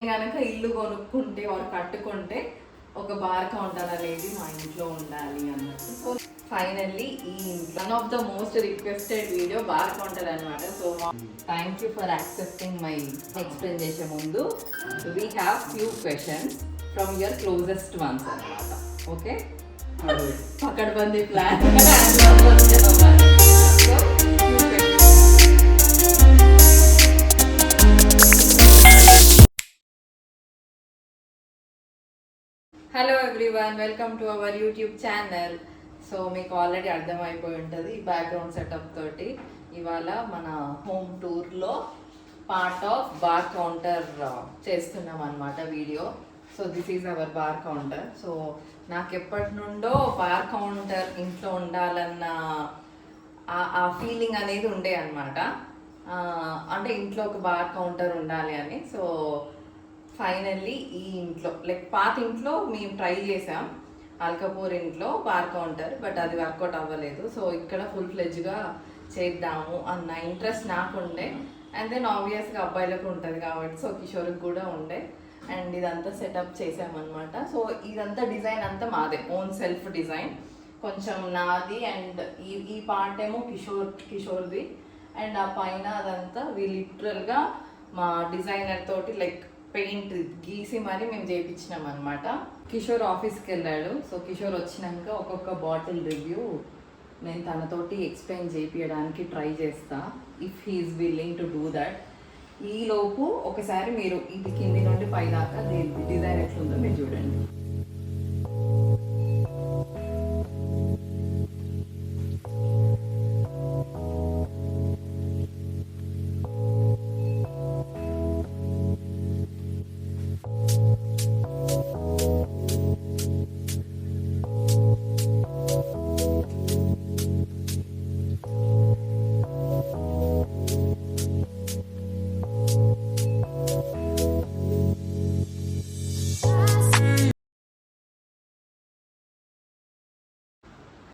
కనుక ఇల్లు కొనుక్కుంటే వారు కట్టుకుంటే ఒక బార్ కౌంటర్ అనేది మా ఇంట్లో ఉండాలి అన్నట్టు. సో ఫైనల్లీ ఈ one of the most requested video bar counter అనమాట. So thank you for accepting my explain చేసే ముందు we have few questions from your closest ones అనమాట. ఓకే, పకడ్బందీ plan. Hello everyone, welcome to our YouTube channel. So మీకు already అర్థమైపోయి ఉంటుంది background setup తోటి. ఇవాళ మన హోమ్ టూర్లో పార్ట్ ఆఫ్ బార్ కౌంటర్ చేస్తున్నాం అనమాట video. So this is our bar counter. So నాకు ఎప్పటి నుండో బార్ కౌంటర్ ఇంట్లో ఉండాలన్న ఆ ఫీలింగ్ అనేది ఉండే అనమాట. అంటే ఇంట్లో ఒక బార్ కౌంటర్ ఉండాలి అని. సో ఫైనల్లీ ఈ ఇంట్లో లైక్ పాత ఇంట్లో మేము ట్రై చేసాం, అల్కపూర్ ఇంట్లో బార్ కౌంటర్, బట్ అది వర్కౌట్ అవ్వలేదు. సో ఇక్కడ ఫుల్ ఫ్లెడ్జ్గా చేద్దాము అన్న ఇంట్రెస్ట్ నాకు ఉండే. అండ్ దెన్ ఆబ్వియస్గా అబ్బాయిలకు ఉంటుంది కాబట్టి సో కిషోర్కి కూడా ఉండే. అండ్ ఇదంతా సెటప్ చేసామన్నమాట. సో ఇదంతా డిజైన్ అంతా మాదే, ఓన్ సెల్ఫ్ డిజైన్, కొంచెం నాది. అండ్ ఈ పార్ట్ ఏమో కిషోర్ది. అండ్ ఆ పైన అదంతా లిటరల్గా మా డిజైనర్ తోటి లైక్ పెయింట్ గీసి మరి మేము చేయించినాం అనమాట. కిషోర్ ఆఫీస్కి వెళ్ళాడు. సో కిషోర్ వచ్చినాక ఒక్కొక్క బాటిల్ రివ్యూ నేను తనతోటి ఎక్స్ప్లెయిన్ చేయించడానికి ట్రై చేస్తా, if he is willing to do that. ఈలోపు ఒకసారి మీరు ఇది కింది నుండి పై దాకా డిజైన్ ఎట్లుందో మీరు చూడండి.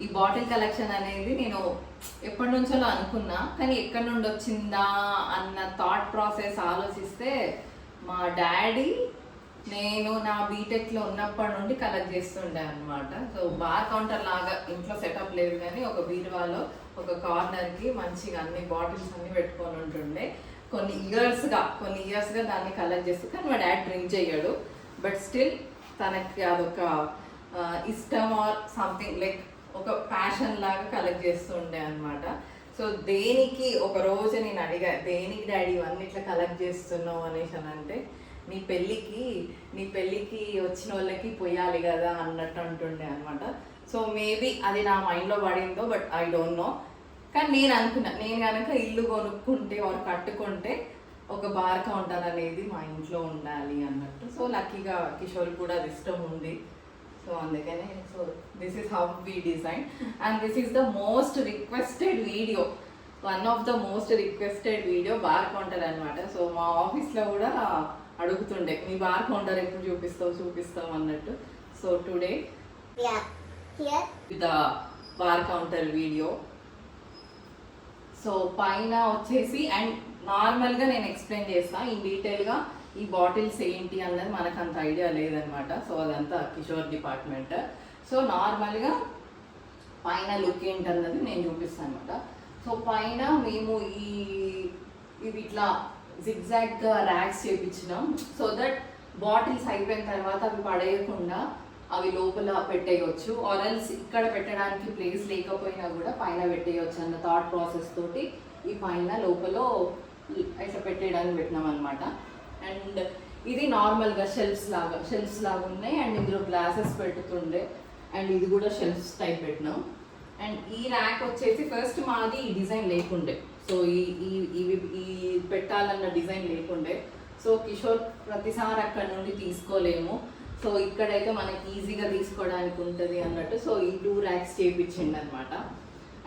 ఈ బాటిల్ కలెక్షన్ అనేది నేను ఎప్పటి నుంచో అనుకున్నా, కానీ ఎక్కడి నుండి వచ్చిందా అన్న థాట్ ప్రాసెస్ ఆలోచిస్తే మా డాడీ నేను నా బీటెక్లో ఉన్నప్పటి నుండి కలెక్ట్ చేస్తుండే అనమాట. సో బార్ కౌంటర్ లాగా ఇంట్లో సెటప్ లేదు, కానీ ఒక బీరువాలో ఒక కార్నర్కి మంచిగా అన్ని బాటిల్స్ అన్ని పెట్టుకొని ఉంటుండే. కొన్ని ఇయర్స్గా దాన్ని కలెక్ట్ చేస్తూ, కానీ మా డాడీ డ్రింక్ చేయడు, బట్ స్టిల్ తనకి అదొక ఇష్టం ఆర్ సంథింగ్ లైక్ ఒక ప్యాషన్ లాగా కలెక్ట్ చేస్తూ ఉండే అనమాట. సో దేనికి ఒక రోజు నేను అడిగా, దేనికి డాడీ ఇవన్నీ ఇట్లా కలెక్ట్ చేస్తున్నావు అనేసి అని అంటే, నీ పెళ్ళికి వచ్చిన వాళ్ళకి పోయాలి కదా అన్నట్టు అంటుండే అనమాట. సో మేబీ అది నా మైండ్లో పడిందో, బట్ ఐ డోంట్ నో. కానీ నేను అనుకున్నా, నేను కనుక ఇల్లు కొనుక్కుంటే వారు కట్టుకుంటే ఒక బార్ కౌంటర్ అనేది మా ఇంట్లో ఉండాలి అన్నట్టు. సో లక్కీగా కిషోర్ కూడా అది ఇష్టం ఉంది. సో అందుకనే so this is how we design. And this is the most requested video, one of the most requested video bar counter అనమాట. సో మా ఆఫీస్లో కూడా అడుగుతుండే, మీ బార్ కౌంటర్ ఎప్పుడు చూపిస్తావు అన్నట్టు. So today the bar counter video. So పైన వచ్చేసి అండ్ నార్మల్గా నేను ఎక్స్ప్లెయిన్ చేస్తాను ఇన్ డీటెయిల్గా. ఈ బాటిల్స్ ఏంటి అన్నది మనకు అంత ఐడియా లేదనమాట. సో అదంతా కిషోర్ డిపార్ట్మెంట్. సో నార్మల్గా పైన లుక్ ఏంటన్నది నేను చూపిస్తాను అనమాట. సో పైన మేము ఇవి ఇట్లా జిగ్జాగ్గా ర్యాక్స్ చేయించినాం, సో దట్ బాటిల్స్ అయిపోయిన తర్వాత అవి పడేయకుండా అవి లోపల పెట్టేయచ్చు, ఆర్ఎల్స్ ఇక్కడ పెట్టడానికి ప్లేస్ లేకపోయినా కూడా పైన పెట్టేయచ్చు అన్న థాట్ ప్రాసెస్ తోటి ఈ పైన లోపల ఇట్లా పెట్టేయడానికి పెట్టినాం అనమాట. అండ్ ఇది నార్మల్గా షెల్ఫ్స్ లాగా ఉన్నాయి. అండ్ ఇందులో గ్లాసెస్ పెట్టుతుండే, అండ్ ఇది కూడా షెల్ఫ్స్ టైప్ పెట్టినాం. అండ్ ఈ ర్యాక్ వచ్చేసి ఫస్ట్ మాది ఈ డిజైన్ లేకుండే, సో ఈ పెట్టాలన్న డిజైన్ లేకుండే. సో కిషోర్ ప్రతిసారి అక్కడ నుండి తీసుకోలేము, సో ఇక్కడైతే మనకి ఈజీగా తీసుకోవడానికి ఉంటుంది అన్నట్టు. సో ఈ 2 ర్యాక్స్ చేయించిండు అనమాట.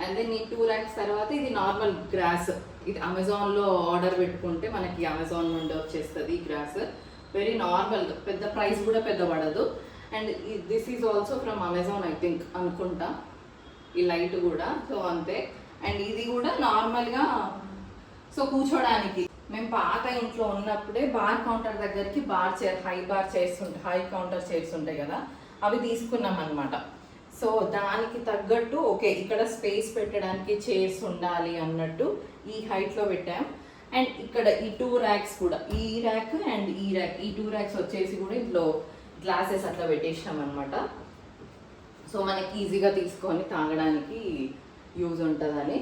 అండ్ దెన్ ఈ 2 ర్యాక్స్ తర్వాత ఇది నార్మల్ గ్రాస్, ఇది అమెజాన్లో ఆర్డర్ పెట్టుకుంటే మనకి అమెజాన్ నుండి వచ్చేస్తుంది ఈ గ్రాస్. వెరీ నార్మల్, పెద్ద ప్రైస్ కూడా పెద్ద పడదు. And this is also from Amazon I think అనుకుంటా, ఈ లైట్ కూడా. సో అంతే. అండ్ ఇది కూడా నార్మల్గా సో కూర్చోడానికి మేము పాత ఇంట్లో ఉన్నప్పుడే బార్ కౌంటర్ దగ్గరికి bar chair high counter chairs ఉంటాయి కదా, అవి తీసుకున్నాం అనమాట. సో దానికి తగ్గట్టు ఓకే ఇక్కడ స్పేస్ పెట్టడానికి చైర్స్ ఉండాలి అన్నట్టు ఈ హైట్లో పెట్టాం. అండ్ ఇక్కడ ఈ 2 ర్యాక్స్ కూడా, ఈ ర్యాక్ అండ్ ఈ ర్యాక్, ఈ 2 ర్యాక్స్ వచ్చేసి కూడా ఇంట్లో గ్లాసెస్ అట్లా పెట్టేసినాం అనమాట. సో మనకి ఈజీగా తీసుకొని తాగడానికి యూజ్ ఉంటుందని.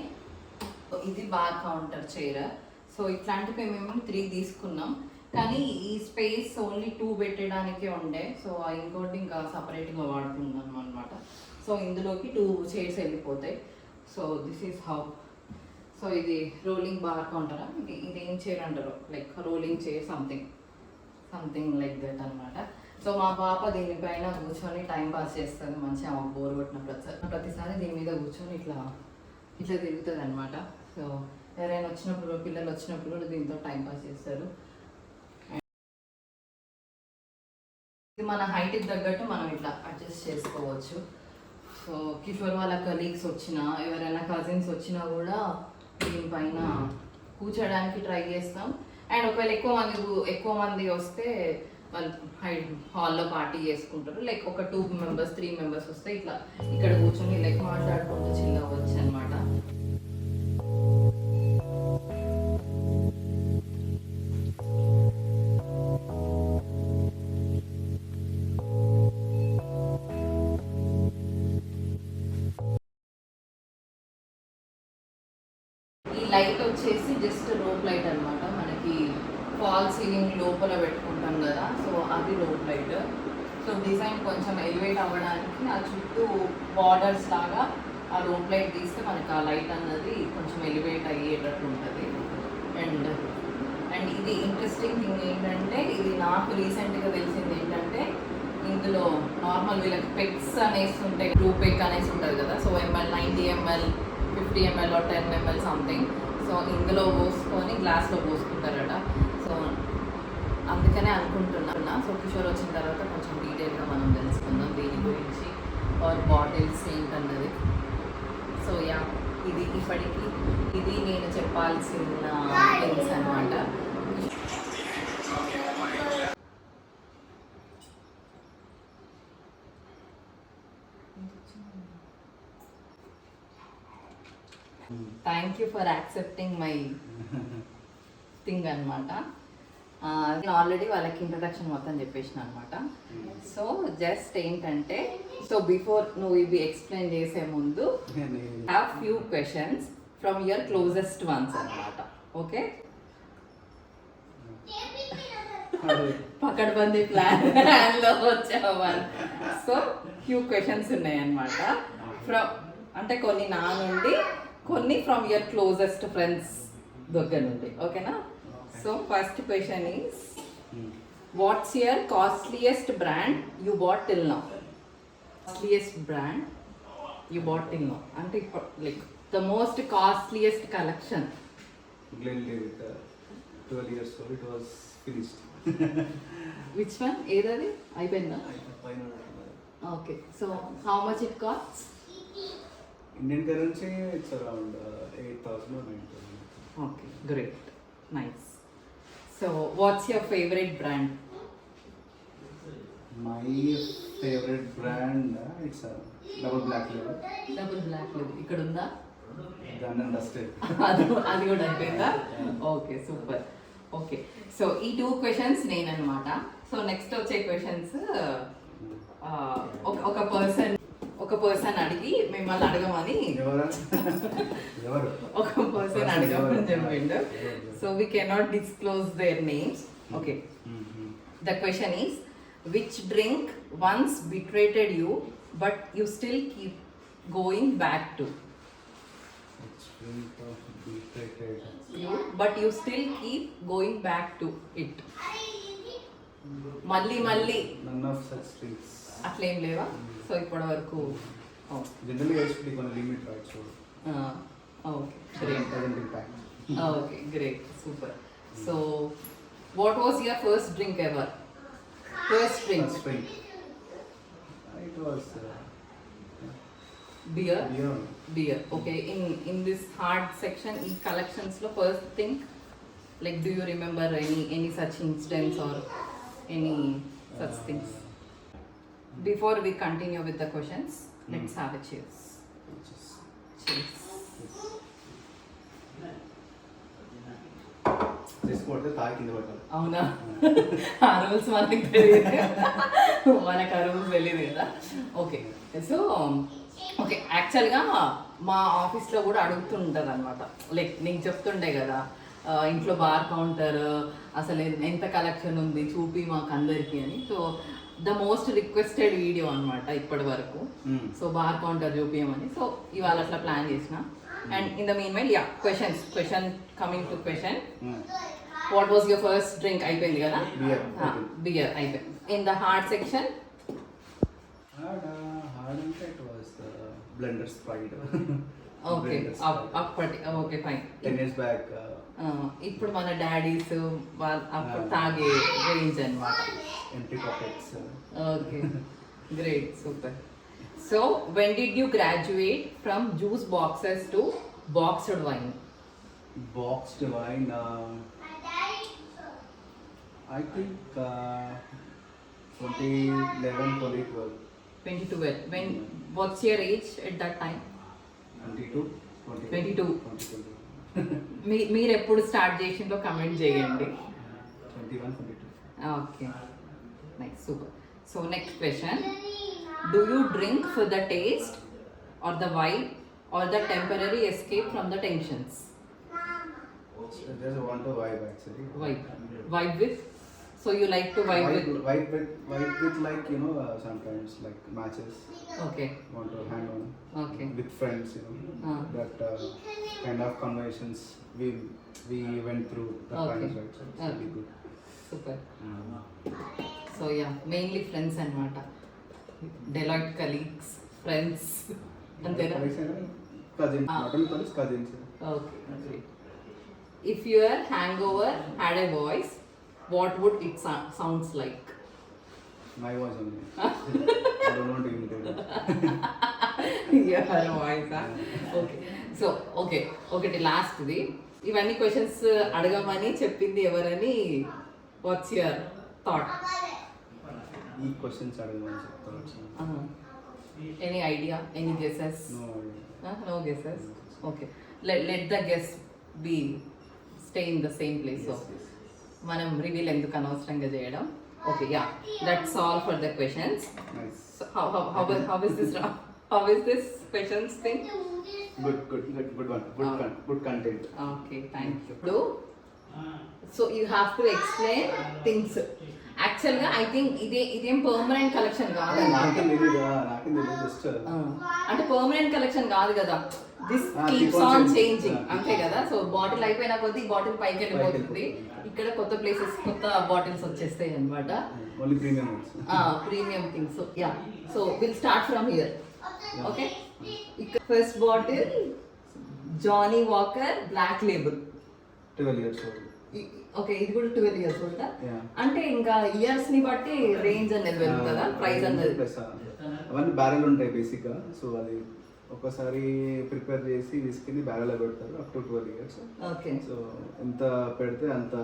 ఇది బార్ కౌంటర్ చైర్. సో ఇట్లాంటివి మేము 3 తీసుకున్నాం, కానీ ఈ స్పేస్ ఓన్లీ 2 పెట్టడానికే ఉండే. సో ఇంకోటి ఇంకా సపరేట్గా వాడుతున్నాం అనమాట. సో ఇందులోకి 2 చైర్స్ వెళ్ళిపోతాయి. So this is how. So ఇది రోలింగ్ బార్ కౌంటరా, ఇది ఏం చైర్ అంటారు, like rolling chair something like that అనమాట. సో మా పాప దీనిపైన కూర్చొని టైం పాస్ చేస్తుంది మంచిగా, ఆమెకు బోర్ కొట్టిన ప్రతిసారి దీని మీద కూర్చొని ఇట్లా తిరుగుతుంది అనమాట. సో ఎవరైనా వచ్చినప్పుడు, పిల్లలు వచ్చినప్పుడు కూడా దీంతో టైం పాస్ చేస్తారు. ఇది మన హైట్కి తగ్గట్టు మనం ఇట్లా అడ్జస్ట్ చేసుకోవచ్చు. సో కిషోర్ వాళ్ళ కలీగ్స్ వచ్చినా, ఎవరైనా కజిన్స్ వచ్చినా కూడా దీనిపైన కూర్చోడానికి ట్రై చేస్తాం. అండ్ ఒకవేళ ఎక్కువ మంది వస్తే వాళ్ళు హాల్లో పార్టీ చేసుకుంటారు. లైక్ ఒక 2 మెంబర్స్ 3 మెంబర్స్ వస్తే ఇట్లా ఇక్కడ కూర్చొని లైక్ మాట్లాడుకుంటూ చిల్ అవ్వచ్చు అనమాట. లైట్ వచ్చేసి జస్ట్ రోప్ లైట్ అనమాట, మనకి ఫాల్ సీలింగ్ లోపల పెట్టుకుంటాం కదా, సో అది రోప్ లైట్. సో డిజైన్ కొంచెం ఎలివేట్ అవ్వడానికి ఆ చుట్టూ బార్డర్స్ లాగా ఆ రోప్ లైట్ తీస్తే మనకి ఆ లైట్ అన్నది కొంచెం ఎలివేట్ అయ్యేటట్టు ఉంటుంది. అండ్ ఇది ఇంట్రెస్టింగ్ థింగ్ ఏంటంటే, ఇది నాకు రీసెంట్గా తెలిసింది ఏంటంటే, ఇందులో నార్మల్ వీళ్ళకి పెక్స్ అనేసి ఉంటాయి, 2 పెక్ అనేసి ఉంటుంది కదా. So ml 90 ml 50 ml or 10 ml something. So ఇందులో పోసుకొని గ్లాస్లో పోసుకుంటారట. సో అందుకనే అనుకుంటున్నా. సో కిషోర్ వచ్చిన తర్వాత కొంచెం డీటెయిల్గా మనం తెలుసుకుందాం దీని గురించి, ఆర్ బాటిల్స్ ఏంటన్నది. సో యా, ఇది ఇప్పటికి ఇది నేను చెప్పాల్సిన థింగ్స్ అనమాట. Thank you for accepting my thing అనమాట. నేను ఆల్రెడీ వాళ్ళకి ఇంట్రడక్షన్ మొత్తం చెప్పేసిన అనమాట. సో జస్ట్ ఏంటంటే, సో బిఫోర్ నువ్వు ఇవి ఎక్స్ప్లెయిన్ చేసే ముందు have few questions from your closest ones అనమాట. ఓకే, పకడ్బందీ ప్లాన్లో వచ్చావన్. సో ఫ్యూ క్వశ్చన్స్ ఉన్నాయన్నమాట. ఫ్రమ్ అంటే కొన్ని నా నుండి, కొన్ని ఫ్రమ్ యువర్ క్లోజెస్ట్ ఫ్రెండ్స్ దగ్గర నుండి. ఓకేనా? So first question is, what's your costliest brand you bought till now? Costliest brand you bought till now అంటే like the most costliest collection. Glenlivet, 12 years old, it was finished. Which one? ఏదది అయిపోయిందా? Okay, so how much it cost? Indian currency, it's around 8,000 or 9,000. Okay, great, nice. So, what's your favorite brand? My favorite brand, it's a double black label. Double black label. ఇక్కడ ఉందా? Done and dusted. అది కూడా అయిపోయిందా? Okay, super. Okay, so ఈ 2 questions నేనన్నమాట. So next వచ్చే questions ఒక person అడిగి మిమ్మల్ని అడగమని, ఒక పర్సన్ అడగమని చెప్పిండు. So we cannot disclose their names. Okay, the question is, which drink once betrayed you but you still keep going back to? But you still keep going back to it. మళ్ళీ None of such drinks. అట్లేం లేవా? So ఇప్పటి వరకు Generally, I should be on a limit, right? So, okay, it doesn't impact. Okay, great, super. So what was your first drink ever? First drink? First drink. It was beer. beer. Beer, okay. In this hard section, ఈ collections లో first thing Like, do you remember any such incidents or any such things? Before we continue with the questions, let's have a cheers. Cheers. చేసుకోవద్దు తాగి కింద పట్టాలి. అవునా? ఆ rules మనకి తెలియదు, మనకు ఆ రూల్స్ తెలియదు కదా. ఓకే, సో ఓకే, యాక్చువల్గా మా ఆఫీస్లో కూడా అడుగుతుంటారు అనమాట. లైక్ నేను చెప్తుండే కదా, ఇంట్లో బార్ కౌంటర్ అసలు ఎంత కలెక్షన్ ఉంది చూపి మాకు అందరికీ అని. So the most requested video అనమాట ఇప్పటి వరకు. సో బార్ కౌంటర్ చూపించమని. సో ఇవాళ అట్లా ప్లాన్ చేసిన. And in the meanwhile question coming to question, what was your first drink? అయిపోయింది కదా, బియర్ అయిపోయింది. In the hard section, hard అంటే it was blender Sprite. Okay, అప్పటి ఓకే ఫైన్. 10 years back. ఇప్పుడు మన డాడీస్ వాళ్ళు అప్పుడు తాగే రేంజ్ అనమాట. Empty pockets. Okay, great, super. So when did you graduate from juice boxes to boxed wine? Boxed wine. I think 2011, 2012. 2012. When, what's your age at that time? 22. 22. మీరు ఎప్పుడు start చేసిందో comment చేయండి. 21, 22. Okay, nice, super. So next question, do you drink for the taste or the vibe or the temporary escape from the tensions? Just want to vibe actually. Vibe with? So you like to vibe with? Vibe with like, you know, sometimes like matches. Okay. Want to hang on. Okay. With friends, you know. That kind of conversations we went through. That Okay. kind of right. So it's really good. Super. So yeah, mainly friends anamata. Deloitte colleagues, friends. Antena? Cousins. Not only colleagues, cousins. Okay, great. If your hangover had a voice, what would it sounds like? My voice only. I don't want to imitate it. Your voice, huh? Okay. So, okay, last the. ఇవన్నీ questions అడగమని చెప్పింది ఎవరని, what's your thought? ఈ questions అడగమని చెప్తాను. Any idea, any guesses? No guesses. Okay. Let the guess be stay in the same place. So మనం reveal ఎందుకు అనవసరంగా చేయడం. Okay, yeah, that's all for the questions. Nice. So how is this questions thing? Good one. Good content. Okay, thank you. So you have to explain things. యాక్చువల్గా I think ఇదేం permanent collection కాదు. నాకేం తెలియదు just అంటే permanent collection కాదు కదా, this keeps on changing, అంతే కదా. సో బాటిల్ అయిపోయిన కొద్దీ బాటిల్ పైకి వెళ్ళిపోతుంది. ఇక్కడ కొత్త ప్లేసెస్, కొత్త బాటిల్స్ వచ్చేస్తాయి అనమాట. Only premium things. So yeah, so will start from here. Okay, ఇక్కడ first bottle Johnnie Walker Black Label, 12 years old. Okay, ఇది కూడా 12 years old. అంటే ఇంకా ఇయర్స్ ని బట్టి రేంజ్ అనేది వెళ్తుందా, ప్రైస్ అనేది? అవన్నీ బ్యారెల్ ఉంటాయి బేసిక్ గా. సో అది ఒకసారి ప్రిపేర్ చేసి విస్కీని బ్యారెల్ పెడతారు up to 12 years. Okay, so ఎంత పెడితే అంత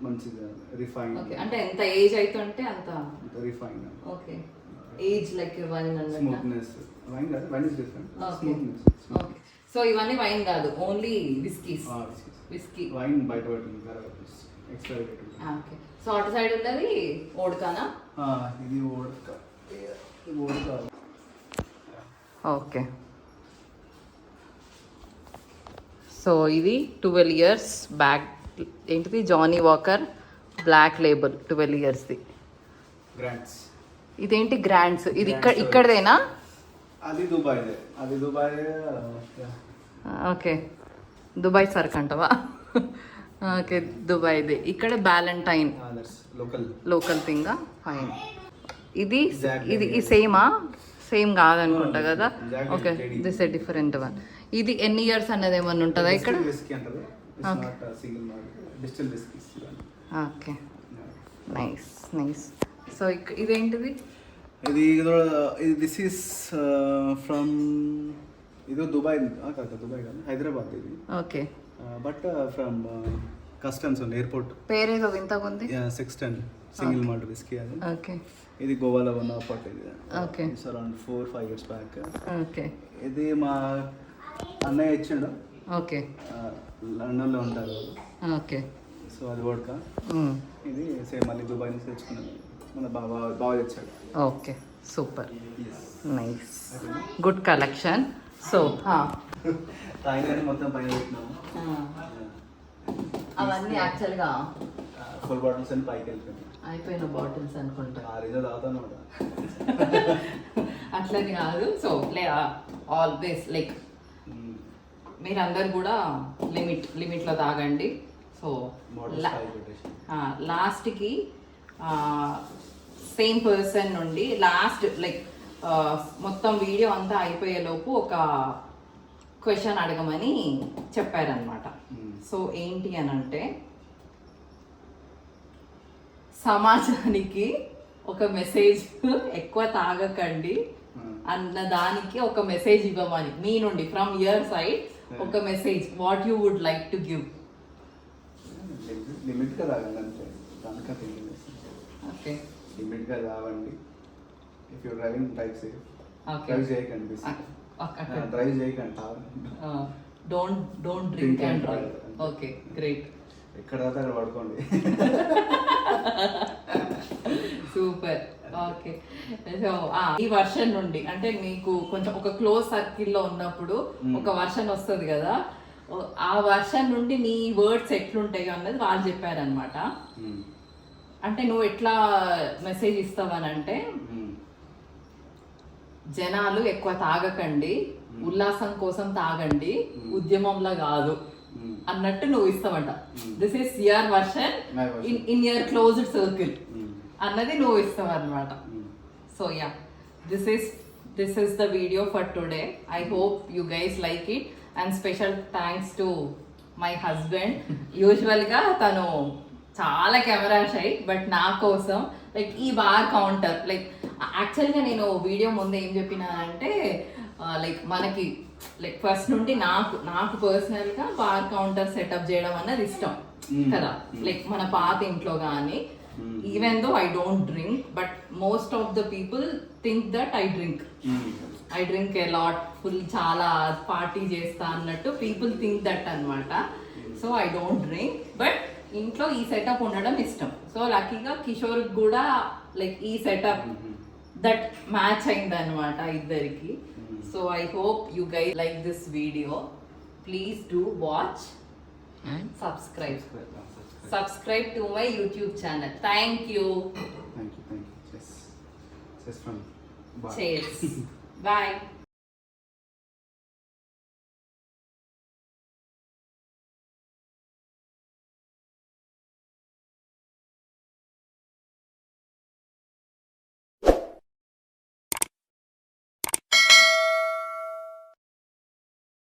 మంచిది, రిఫైన్. ఓకే, అంటే ఎంత ఏజ్ అవుతుంటే అంత refine. Okay, age like wine అన్నట్టు. స్మూత్నెస్ వైన్ కాదు, wine is different. Smoothness. Okay, so ఇవన్నీ వైన్ కాదు, ఓన్లీ విస్కీస్. విస్కీ వైన్ బయట పెట్టింది ఎక్స్పైరీ డేట్. ఓకే, సో అటు సైడ్ ఉన్నది ఓడ్కానా? ఇది ఓడ్కా. ఓకే, సో ఇది 12 years బ్యాక్. ఏంటిది? జానీ వాకర్ బ్లాక్ లేబుల్, 12 yearsది. గ్రాండ్స్. ఇదేంటి గ్రాండ్స్? ఇది ఇక్కడదేనా? అది దుబాయ్దే. ఓకే, దుబాయ్ సరుకు అంటవా? ఓకే, దుబాయ్ది. ఇక్కడ బ్యాలెంటైన్, లోకల్ థింగా, ఫైన్. ఇది ఈ సేమా? సేమ్ కాదనుకుంటా కదా. Okay, this a different one. ఇది ఎన్ని ఇయర్స్ అన్నది ఏమన్నా ఉంటుందా ఇక్కడ? Okay, nice nice. సో ఇదేంటిది? ఇది దిస్ ఈస్ ఫ్రమ్, ఇది దుబాయ్ కాదు, దుబాయ్ కాదు, హైదరాబాద్ ఇది. ఓకే, బట్ ఫ్రమ్ కస్టమ్స్ ఉంది ఎయిర్పోర్ట్. పేరేదో వింతగా ఉంది. సెక్స్టన్ సింగిల్ మాల్ట్ విస్కీ అది. ఓకే. ఇది గోవాలో ఉన్న అపార్ట్ ఇది. Okay. It's around 4-5 years back. Okay. ఇది మా అన్నయ్య ఇచ్చిండు. ఓకే. లండన్లో ఉంటారు. ఓకే. సో అది వోడ్కా. ఇది సేమ్ మళ్ళీ దుబాయ్ నుంచి తెచ్చుకున్నాను. మన బాగా తెచ్చాడు. Okay, super, nice, good collection. So Thailand మొత్తం పైన పెట్టినాము. అవన్నీ యాక్చువల్గా ఫుల్ బాటిల్స్ అని పైకి వెళ్ళిపోయింది. అయిపోయిన బాటిల్స్ అనుకుంటా. ఆ రీజన్ తాగుతాను అట్లని కాదు. సో ఆల్వేస్ లైక్ మీరందరు కూడా లిమిట్లో తాగండి. సో లాస్ట్కి సేమ్ పర్సన్ నుండి లాస్ట్ లైక్ మొత్తం వీడియో అంతా అయిపోయేలోపు ఒక క్వశ్చన్ అడగమని చెప్పారనమాట. సో ఏంటి అని అంటే, సమాజానికి ఒక మెసేజ్ ఎక్కువ తాగకండి అన్న దానికి ఒక మెసేజ్ ఇవ్వమని మీ నుండి ఫ్రమ్ యువర్ సైడ్ ఒక message. What you would like to give? లిమిట్గా తాగండి అంతే. దానికంటే ఓకే. లిమిట్గా తాగండి. If you driving drive safe. Drive చేయకండి. డ్రైవ్ చేయకండి, తాగండి. Don't drink and drive. Okay, great. ఎక్కడ తాగితే అక్కడ పడుకోండి. సూపర్. ఓకే. సో ఈ వర్షన్ నుండి అంటే మీకు కొంచెం ఒక క్లోజ్ సర్కిల్లో ఉన్నప్పుడు ఒక వర్షన్ వస్తుంది కదా, ఆ వర్షన్ నుండి నీ వర్డ్స్ ఎట్లుంటాయో అన్నది వాళ్ళు చెప్పారనమాట. అంటే నువ్వు ఎట్లా మెసేజ్ ఇస్తావనంటే, జనాలు ఎక్కువ తాగకండి, ఉల్లాసం కోసం తాగండి, ఉద్యమంలో కాదు అన్నట్టు నువ్వు ఇస్తావంట. This is your version in your closed circle అన్నది నువ్వు ఇస్తావు అనమాట. So yeah, this is the video for today. I hope you guys like it. And special thanks to my husband. యూజువల్గా తను చాలా కెమెరా షై, బట్ నా కోసం like ఈ బార్ కౌంటర్ లైక్ యాక్చువల్గా నేను వీడియో ముందు ఏం చెప్పినా అంటే లైక్ మనకి లైక్ ఫస్ట్ నుండి నాకు పర్సనల్గా బార్ కౌంటర్ సెటప్ చేయడం అన్నది ఇష్టం కదా. లైక్ మన పాత ఇంట్లో కానీ, even though I don't drink, but most of the people think that I drink a lot, full చాలా పార్టీ చేస్తా అన్నట్టు పీపుల్ థింక్ దట్ అనమాట. So I don't drink, but ఇంట్లో ఈ సెటప్ ఉండడం ఇష్టం. సో లక్కీగా కిషోర్ కూడా లైక్ ఈ సెటప్ దట్ మ్యాచ్ అయింది అనమాట ఇద్దరికి. So I hope you guys like this video. Please do watch and subscribe to my YouTube channel. Thank you. Yes. Just from bye. Cheers. Bye.